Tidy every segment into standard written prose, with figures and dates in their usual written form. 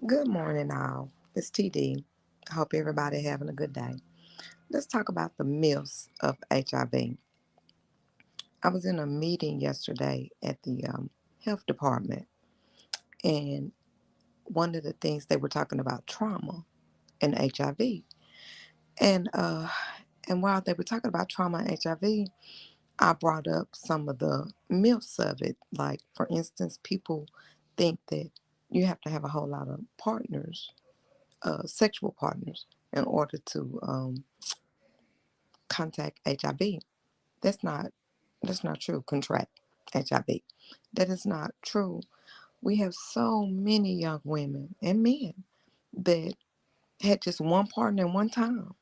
Good morning, all. It's TD. I hope everybody having a good day. Let's talk about the myths of HIV. I was in a meeting yesterday at the health department, and one of the things they were talking about trauma and HIV. And and while they were talking about trauma and HIV, I brought up some of the myths of it. Like, for instance, people think that you have to have a whole lot of partners, sexual partners, in order to contact HIV. That's not that's not true. Contract HIV. That is not true. We have so many young women and men that had just one partner at one time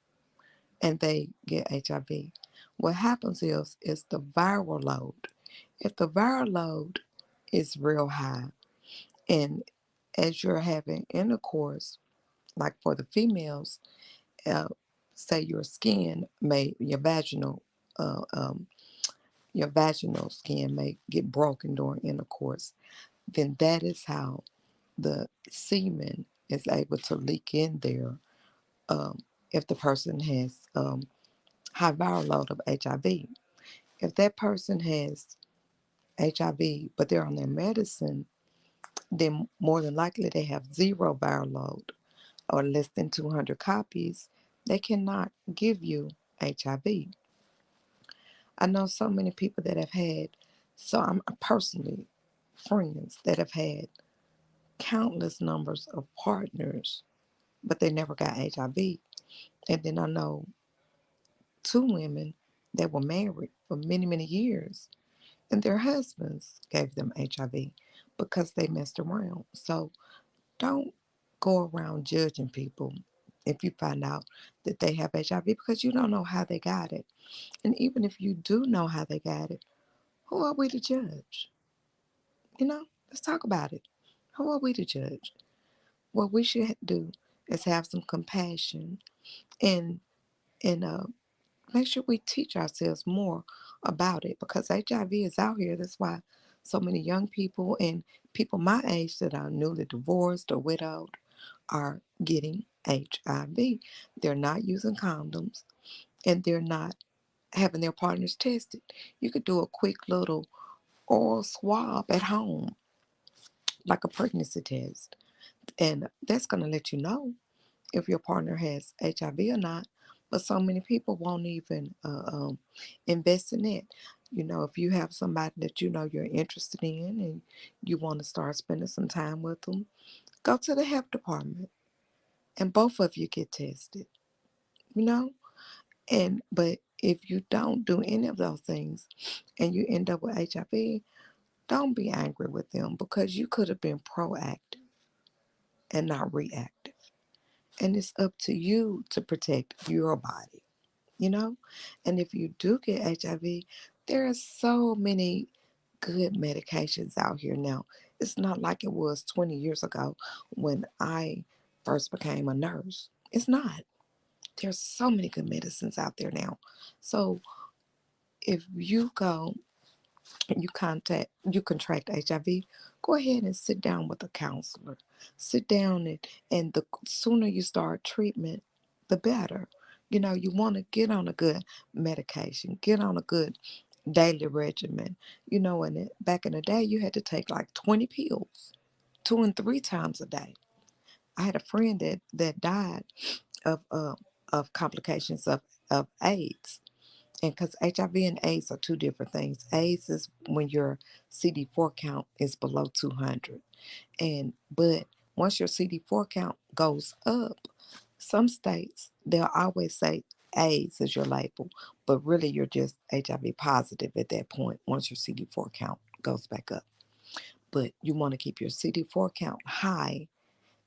and they get HIV. What happens is the viral load. If the viral load is real high and as you're having intercourse, like for the females, uh, say uh, um, your vaginal skin may get broken during intercourse, then that is how the semen is able to leak in there if the person has high viral load of HIV. If that person has HIV, but they're on their medicine, then more than likely they have zero viral load or less than 200 copies. They cannot give you HIV. I know so many people that have had, so I'm personally friends that have had countless numbers of partners, but they never got HIV. And then I know two women that were married for many, many years, and their husbands gave them HIV because they messed around. So don't go around judging people if you find out that they have HIV because you don't know how they got it. And even if you do know how they got it, who are we to judge? Let's talk about it. Who are we to judge? What we should do is have some compassion and and make sure we teach ourselves more about it because HIV is out here. That's why so many young people and people my age that are newly divorced or widowed are getting HIV. They're not using condoms and they're not having their partners tested. You could do a quick little oral swab at home, like a pregnancy test, and that's going to let you know if your partner has HIV or not. But so many people won't even invest in it. If you have somebody that you know you're interested in and you want to start spending some time with them, go to the health department and both of you get tested, you know? And but if you don't do any of those things and you end up with HIV, don't be angry with them because you could have been proactive and not reactive. And it's up to you to protect your body, you know? And if you do get HIV, there are so many good medications out here now. It's not like it was 20 years ago when I first became a nurse. It's not. There's so many good medicines out there now. So if you go and you contract HIV, go ahead and sit down with a counselor. Sit down and the sooner you start treatment, the better. You want to get on a good medication, get on a good daily regimen. Back in the day, you had to take like 20 pills, 2 and 3 times a day. I had a friend that died of complications of AIDS. And because HIV and AIDS are two different things. AIDS is when your CD4 count is below 200. But once your CD4 count goes up, some states they'll always say AIDS is your label, but really you're just HIV positive at that point once your CD4 count goes back up. But you want to keep your CD4 count high.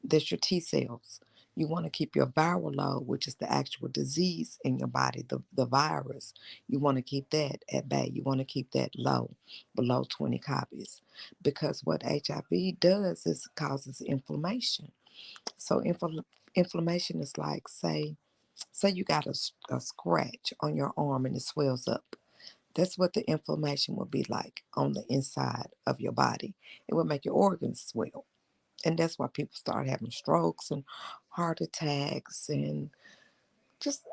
That's your T cells. You want to keep your viral load, which is the actual disease in your body, the virus. You want to keep that at bay. You want to keep that low, below 20 copies. Because what HIV does is causes inflammation. So inflammation is like, say you got a scratch on your arm and it swells up. That's what the inflammation will be like on the inside of your body. It will make your organs swell And that's why people start having strokes and heart attacks and just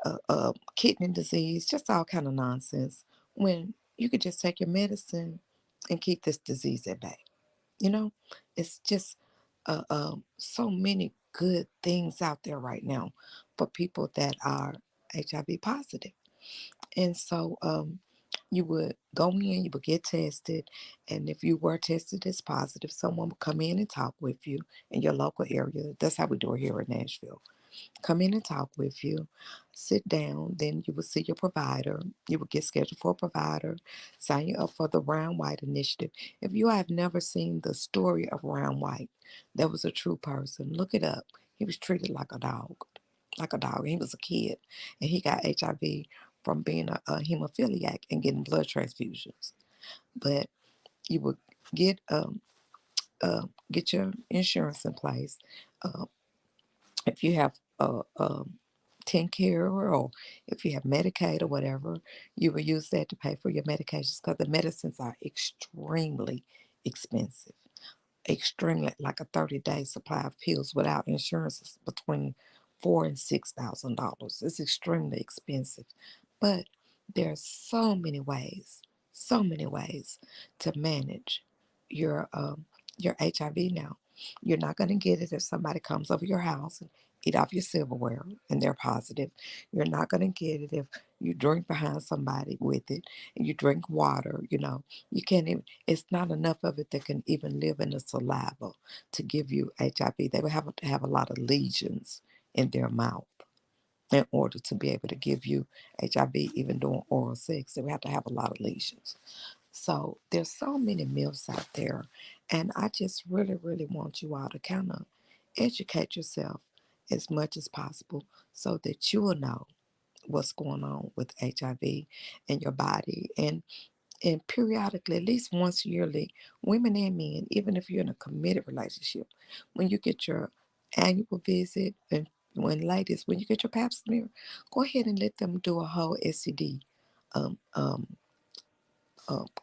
kidney disease, just all kind of nonsense. When you could just take your medicine and keep this disease at bay. You know, it's just so many good things out there right now for people that are HIV positive. And so you would go in, you would get tested, and if you were tested as positive, someone would come in and talk with you in your local area. That's how we do it here in Nashville. Come in and talk with you, sit down, then you would see your provider. You would get scheduled for a provider, sign you up for the Round White Initiative. If you have never seen the story of Round White, that was a true person. Look it up. He was treated like a dog, like a dog. He was a kid, and he got HIV from being a hemophiliac and getting blood transfusions. But you would get get your insurance in place. Uh, if you have 10 care or if you have Medicaid or whatever, you will use that to pay for your medications because the medicines are extremely expensive. Extremely, like a 30-day supply of pills without insurance is between $4,000 and $6,000. It's extremely expensive. But there's so many ways to manage your HIV now. You're not going to get it if somebody comes over your house and eat off your silverware and they're positive. You're not going to get it if you drink behind somebody with it and you drink water. You can't even, it's not enough of it that can even live in the saliva to give you HIV. They would have to have a lot of lesions in their mouth in order to be able to give you HIV, even doing oral sex. They would have to have a lot of lesions. So there's so many myths out there, and I just really, really want you all to kind of educate yourself as much as possible so that you will know what's going on with HIV in your body. And periodically, at least once yearly, women and men, even if you're in a committed relationship, when you get your annual visit, and when you get your pap smear, go ahead and let them do a whole STD um, um,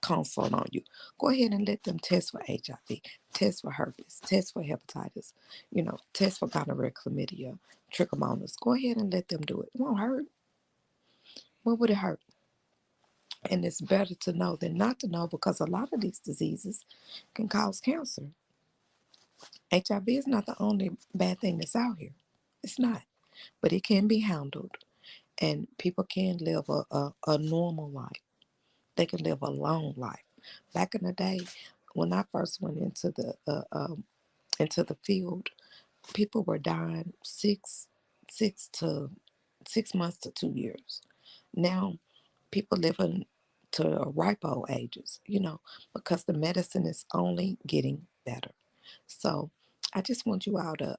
consult on you. Go ahead and let them test for HIV, test for herpes, test for hepatitis, test for gonorrhea, chlamydia, trichomonas. Go ahead and let them do it. It won't hurt. What would it hurt? And it's better to know than not to know because a lot of these diseases can cause cancer. HIV is not the only bad thing that's out here. It's not. But it can be handled and people can live a normal life. They can live a long life. Back in the day, when I first went into the field, people were dying 6 months to 2 years. Now, people living to ripe old ages, because the medicine is only getting better. So, I just want you all to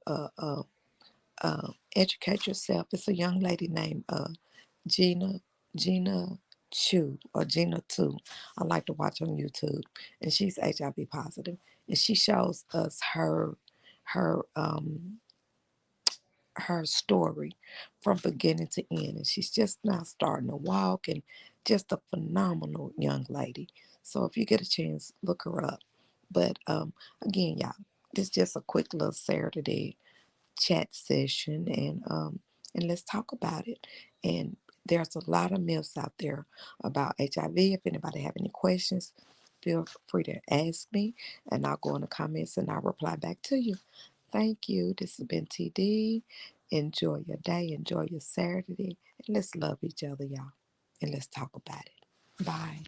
educate yourself. It's a young lady named Gina Gina Chu or Gina Two. I like to watch on YouTube, and she's HIV positive, and she shows us her um her story from beginning to end, and she's just now starting to walk, and just a phenomenal young lady. So if you get a chance, look her up. But again, y'all, this is just a quick little Saturday chat session, and let's talk about it. And there's a lot of myths out there about HIV. If anybody have any questions, feel free to ask me, and I'll go in the comments and I'll reply back to you. Thank you. This has been TD. Enjoy your day, enjoy your Saturday, and let's love each other, y'all, and let's talk about it. Bye.